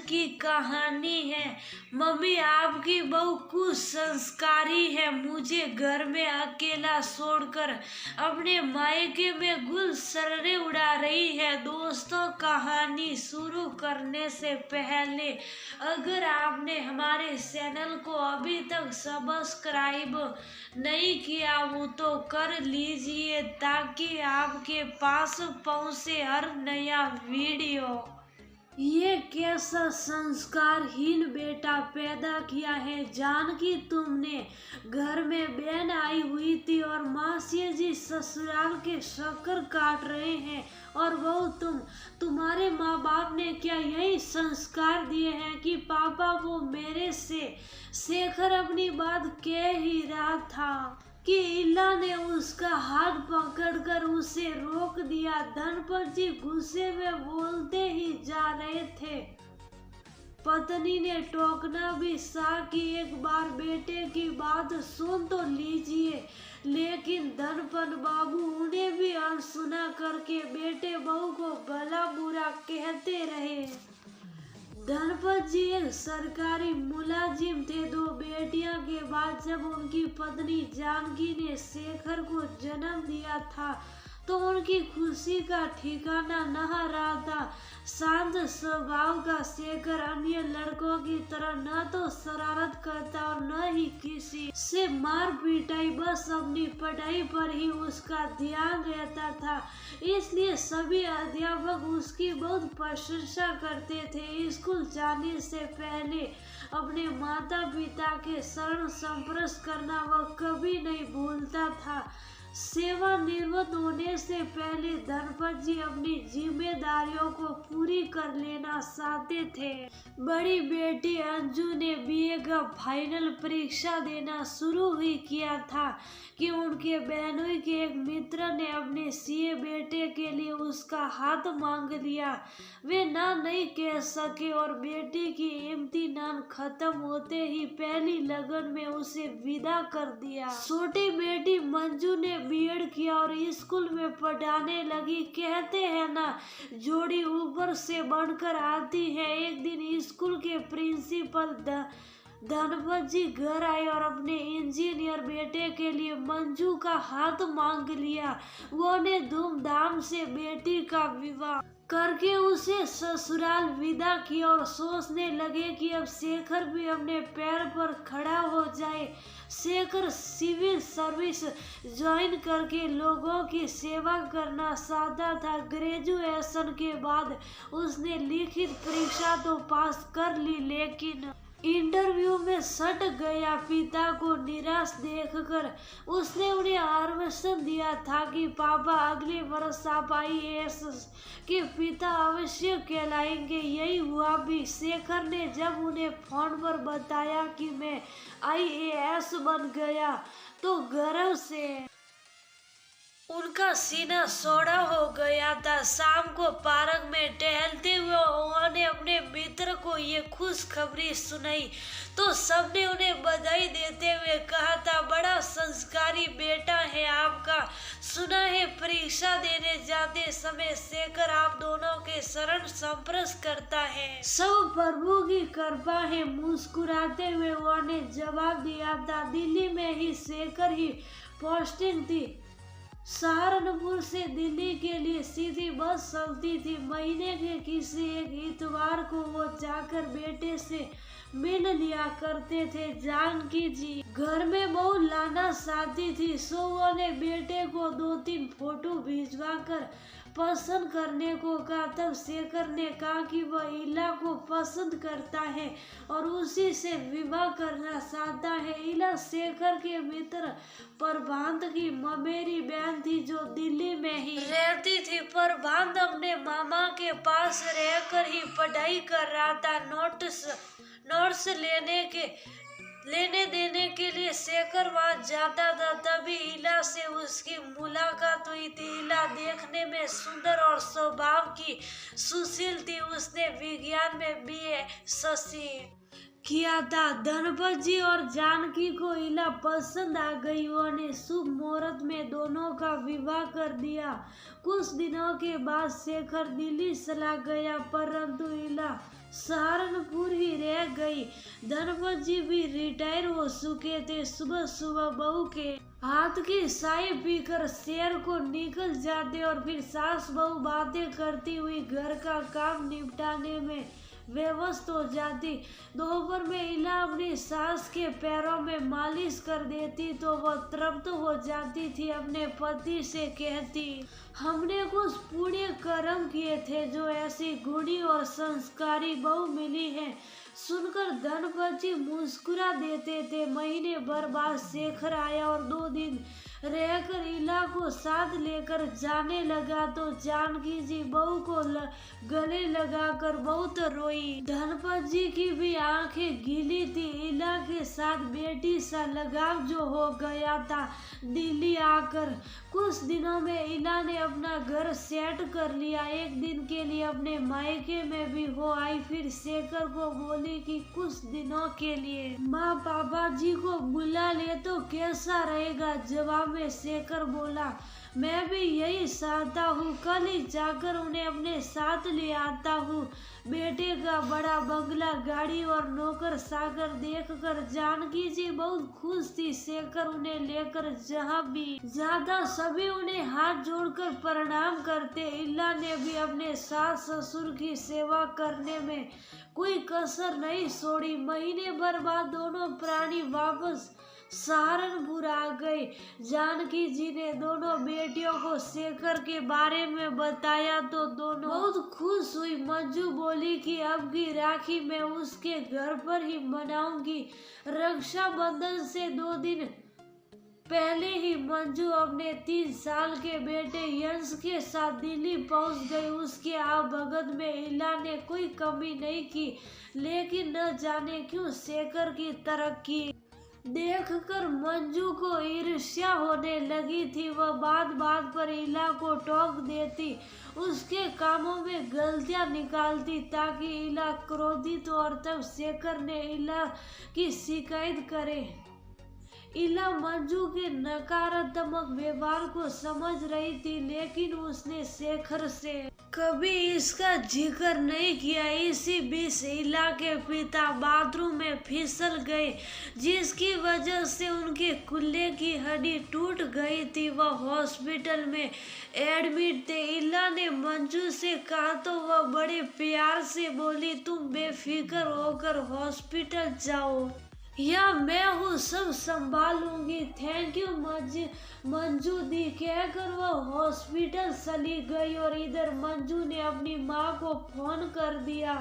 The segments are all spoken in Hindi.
की कहानी है। मम्मी आपकी बहू कुछ संस्कारी है, मुझे घर में अकेला छोड़कर अपने मायके में गुलशर्रे उड़ा रही है। दोस्तों, कहानी शुरू करने से पहले अगर आपने हमारे चैनल को अभी तक सब्सक्राइब नहीं किया हो तो कर लीजिए, ताकि आपके पास पहुंचे हर नया वीडियो। ये कैसा संस्कारहीन बेटा पैदा किया है जानकी। तुमने घर में बहन आई हुई थी और मासी जी ससुराल के शक्कर काट रहे हैं, और वो तुम्हारे माँ बाप ने क्या यही संस्कार दिए हैं कि पापा वो मेरे से शेखर अपनी बात कह ही रहा था कि इला ने उसका हाथ पकड़कर उसे रोक दिया। धनपत जी गुस्से में बोलते ही जा रहे थे। पत्नी ने टोकना भी सा कि एक बार बेटे की बात सुन तो लीजिए, लेकिन धनपत बाबू उन्हें भी अनसुना करके बेटे बहू को भला बुरा कहते रहे। धनपत जी एक सरकारी मुलाजिम थे। दो बेटियां के बाद जब उनकी पत्नी जानकी ने शेखर को जन्म दिया था तो उनकी खुशी का ठिकाना न रहा था। शांत स्वभाव का शेखर अन्य लड़कों की तरह न तो शरारत करता और न ही किसी से मार पिटाई, बस अपनी पढ़ाई पर ही उसका ध्यान रहता था। इसलिए सभी अध्यापक उसकी बहुत प्रशंसा करते थे। स्कूल जाने से पहले अपने माता पिता के शरण स्पर्श करना वह कभी नहीं भूलता था। सेवानिवृत्त होने से पहले धनपत जी अपनी जिम्मेदारियों को पूरी कर लेना चाहते थे। बड़ी बेटी अंजू ने बीए का फाइनल परीक्षा देना शुरू ही किया था कि उनके बहनोई के एक मित्र ने अपने सीए बेटे के लिए उसका हाथ मांग लिया। वे ना नहीं कह सके और बेटी की इम्तिहान खत्म होते ही पहली लगन में उसे विदा कर दिया। छोटी बेटी मंजू ने बीएड किया और स्कूल में पढ़ाने लगी। कहते हैं ना, जोड़ी ऊपर से बनकर आती है। एक दिन स्कूल के प्रिंसिपल धनपत जी घर आए और अपने इंजीनियर बेटे के लिए मंजू का हाथ मांग लिया। वो ने धूमधाम से बेटी का विवाह करके उसे ससुराल विदा किया और सोचने लगे कि अब शेखर भी अपने पैर पर खड़ा हो जाए। शेखर सिविल सर्विस ज्वाइन करके लोगों की सेवा करना चाहता था। ग्रेजुएशन के बाद उसने लिखित परीक्षा तो पास कर ली, लेकिन इंटरव्यू में सट गया। पिता को निराश देखकर उसने उन्हें आश्वासन दिया था कि पापा अगले वर्ष आप IAS के पिता अवश्य कहलाएंगे। यही हुआ भी। शेखर ने जब उन्हें फोन पर बताया कि मैं IAS बन गया तो गर्व से उनका सीना चौड़ा हो गया था। शाम को पार्क में टहलते हुए उन्होंने अपने मित्र को ये खुशखबरी सुनाई तो सबने उन्हें बधाई देते हुए कहा था, बड़ा संस्कारी बेटा है आपका। सुना है परीक्षा देने जाते समय शेखर आप दोनों के शरण स्पर्श करता है। सब प्रभु की कृपा है, मुस्कुराते हुए उन्होंने जवाब दिया था। दिल्ली में ही शेखर ही पोस्टिंग थी। सहारनपुर से दिल्ली के लिए सीधी बस चलती थी। महीने के किसी एक इतवार को वो जाकर बेटे से मिल लिया करते थे। जानकी जी घर में बहुत लाना चाहती थी, सो वो ने बेटे को 2-3 फोटो भिजवा कर पसंद करने को कहा। तब शेखर ने कहा कि वह इला को पसंद करता है और उसी से विवाह करना चाहता है। इला शेखर के मित्र प्रभात की ममेरी बहन थी जो दिल्ली में ही रहती थी। प्रभात अपने मामा के पास रहकर ही पढ़ाई कर रहा था। नोट्स लेने देने के लिए शेखर वहां जाता था। तभी इला से उसकी मुलाकात हुई थी। इला देखने में सुंदर और स्वभाव की सुशील थी। उसने विज्ञान में BSc किया था। धनपत जी और जानकी को इला पसंद आ गई। उन्होंने शुभ मुहूर्त में दोनों का विवाह कर दिया। कुछ दिनों के बाद शेखर दिल्ली चला गया, परंतु इला सहारनपुर ही रह गई। धनपत जी भी रिटायर हो चुके थे। सुबह सुबह बहू के हाथ की चाय पीकर शहर को निकल जाते और फिर सास बहू बातें करती हुई घर का काम निपटाने में व्यस्त हो जाती। दोपहर में इला अपनी सास के पैरों में मालिश कर देती तो वह तृप्त हो जाती थी। अपने पति से कहती, हमने कुछ पुण्य कर्म किए थे जो ऐसी गुणी और संस्कारी बहू मिली है। सुनकर धनपत जी मुस्कुरा देते थे। महीने भर बाद शेखर आया और 2 दिन रहकर इला को साथ लेकर जाने लगा तो जानकी जी बहू को गले लगाकर बहुत रोई। धनपत जी की भी आंखें गीली थी। इला के साथ बेटी सा लगाव जो हो गया था। दिल्ली आकर कुछ दिनों में इला ने अपना घर सेट कर लिया। एक दिन के लिए अपने मायके में भी हो आई। फिर शेखर को बोली कि कुछ दिनों के लिए माँ पापा जी को बुला ले तो कैसा रहेगा। जवाब में शेखर बोला, मैं भी यही चाहता हूँ। कल ही जाकर उन्हें अपने साथ ले आता हूँ। बेटे का बड़ा बंगला, गाड़ी और नौकर सागर देखकर जानकी जी बहुत खुश थी। शेखर उन्हें लेकर जहाँ भी जाता सभी उन्हें हाथ जोड़कर प्रणाम करते। इला ने भी अपने सास ससुर की सेवा करने में कोई कसर नहीं छोड़ी। महीने भर बाद दोनों प्राणी वापस सहारनपुर आ गए। जानकी जी ने दोनों बेटियों को शेखर के बारे में बताया तो दोनों बहुत खुश हुई। मंजू बोली कि अब की राखी मैं उसके घर पर ही मनाऊंगी। रक्षाबंधन से 2 दिन पहले ही मंजू अपने 3 साल के बेटे यंश के साथ दिल्ली पहुंच गई। उसके आवागमन में इला ने कोई कमी नहीं की, लेकिन न जाने क्यों शेखर की तरक्की देखकर मंजू को ईर्ष्या होने लगी थी। वह बात बात पर इला को टोक देती, उसके कामों में गलतियां निकालती ताकि इला क्रोधित और तब शेखर ने इला की शिकायत करे। इला मंजू के नकारात्मक व्यवहार को समझ रही थी, लेकिन उसने शेखर से कभी इसका जिक्र नहीं किया। इसी बीच इला के पिता बाथरूम में फिसल गए, जिसकी वजह से उनके कुल्ले की हड्डी टूट गई थी। वह हॉस्पिटल में एडमिट थे। इला ने मंजू से कहा तो वह बड़े प्यार से बोली, तुम बेफिक्र होकर हॉस्पिटल जाओ, या मैं हूँ, सब संभालूंगी। थैंक यू मंजू दी कहकर वह हॉस्पिटल चली गई। और इधर मंजू ने अपनी माँ को फोन कर दिया,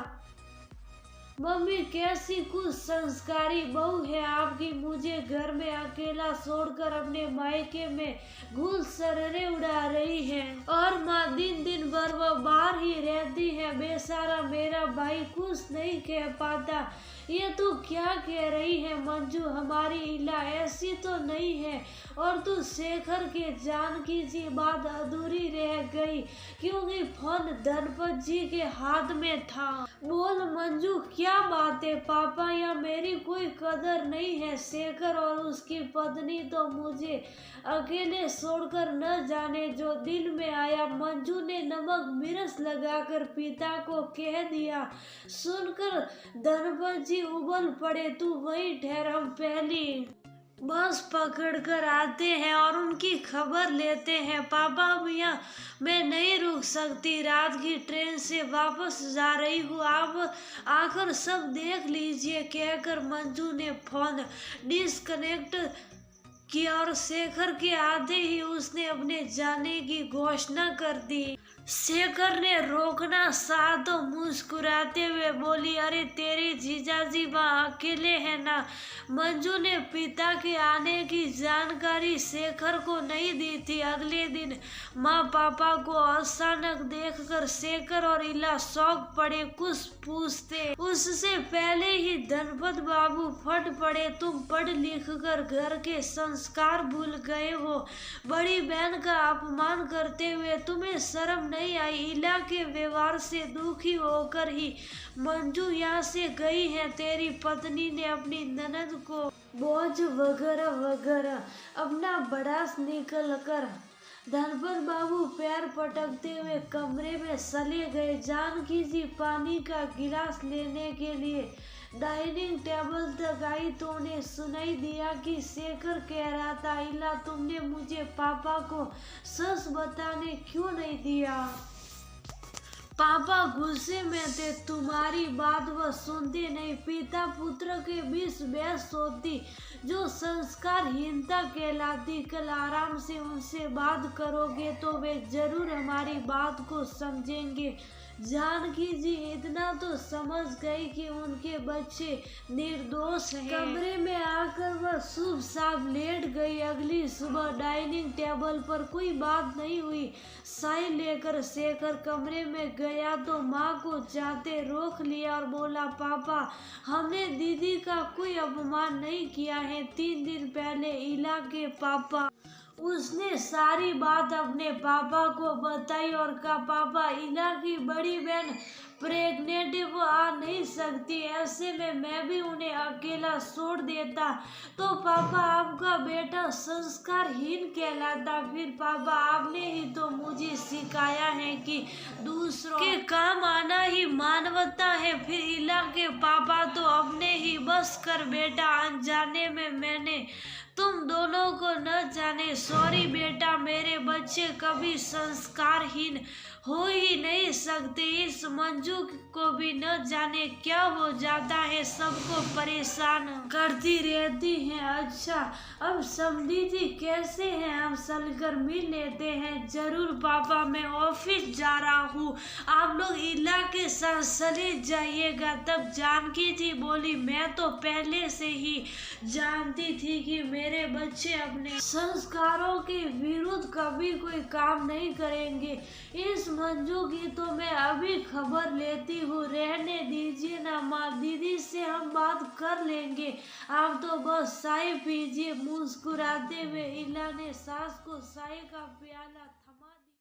मम्मी कैसी कुछ संस्कारी बहू है आपकी, मुझे घर में अकेला छोड़कर अपने मायके में घुल सररे उड़ा रही है। और माँ दिन दिन भर वह बाहर ही रहती है। बेचारा मेरा भाई कुछ नहीं कह पाता। ये तू क्या कह रही है मंजू, हमारी इला ऐसी तो नहीं है। और तू शेखर के जानकी जी बात अधूरी रह गई क्योंकि फोन धनपत जी के हाथ में था। बोल मंजू क्या बात है, पापा या मेरी कोई कदर नहीं है। शेखर और उसकी पत्नी तो मुझे अकेले छोड़कर न जाने जो दिल में आया मंजू ने नमक मिर्च लगाकर पिता को कह दिया। सुनकर धनपत जी उबल पड़े, तू वहीं ठहर, हम पहली बस पकड़ कर आते हैं और उनकी खबर लेते हैं। पापा भैया मैं नहीं रुक सकती, रात की ट्रेन से वापस जा रही हूँ, आप आकर सब देख लीजिए कहकर मंजू ने फोन डिस्कनेक्ट किया और शेखर के आते ही उसने अपने जाने की घोषणा कर दी। शेखर ने रोकना चाहा तो मुस्कुराते हुए बोली, अरे तेरे जीजाजी वहाँ अकेले हैं ना। मंजू ने पिता के आने की जानकारी शेखर को नहीं दी थी। अगले दिन माँ पापा को अचानक देखकर शेखर और इला शौक पड़े। कुछ पूछते उससे पहले ही धनपत बाबू फट पड़े, तुम पढ़ लिख कर घर के संस्कार भूल गए हो, बड़ी बहन का अपमान करते हुए तुम्हें शर्म नहीं आई। इला के व्यवहार से दुखी होकर ही मंजू यहाँ से गई है। तेरी पत्नी ने अपनी ननद को बोझ वगैरह वगैरह अपना बड़ास निकल कर धनपत बाबू पैर पटकते हुए कमरे में चले गए। जानकी जी पानी का गिलास लेने के लिए डाइनिंग टेबल तक आई तो उन्हें सुनाई दिया कि शेखर कह रहा था, इला तुमने मुझे पापा को सच बताने क्यों नहीं दिया? पापा गुस्से में थे, तुम्हारी बात वह सुनते नहीं। पिता पुत्र के बीच बहस होती जो संस्कारहीनता कहलाती। कल आराम से उनसे बात करोगे तो वे जरूर हमारी बात को समझेंगे। जानकी जी इतना तो समझ गई कि उनके बच्चे निर्दोष हैं। कमरे में आकर वह चुपचाप लेट गई। अगली सुबह डाइनिंग टेबल पर कोई बात नहीं हुई। चाय लेकर शेखर कमरे में गया तो माँ को जाते रोक लिया और बोला, पापा हमने दीदी का कोई अपमान नहीं किया है। 3 दिन पहले इला के पापा उसने सारी बात अपने पापा को बताई और कहा, पापा इला की बड़ी बहन प्रेग्नेंट है, वो आ नहीं सकती। ऐसे में मैं भी उन्हें अकेला छोड़ देता तो पापा आपका बेटा संस्कारहीन कहलाता। फिर पापा आपने ही तो मुझे सिखाया है कि दूसरों के काम आना ही मानवता है। फिर इला के पापा तो अपने ही बस कर बेटा, अनजाने में मैंने तुम दोनों को न जाने। सॉरी बेटा, मेरे बच्चे कभी संस्कारहीन हो ही नहीं सकते। इस मंजू को भी न जाने क्या हो जाता है, सबको परेशान करती रहती है। अच्छा अब समझी जी कैसे हैं? हम चलकर मिल लेते हैं। जरूर पापा, मैं ऑफिस जा रहा हूँ, आप लोग इला के साथ चले जाइएगा। तब जानकी जी बोली, मैं तो पहले से ही जानती थी कि मेरे बच्चे अपने संस्कारों के विरुद्ध कभी कोई काम नहीं करेंगे। इस मंजू की तो मैं अभी खबर लेती हूँ। रहने दीजिए ना माँ, दीदी से हम बात कर लेंगे, आप तो बस चाय पीजिए। मुस्कुराते हुए इला ने सास को चाय का प्याला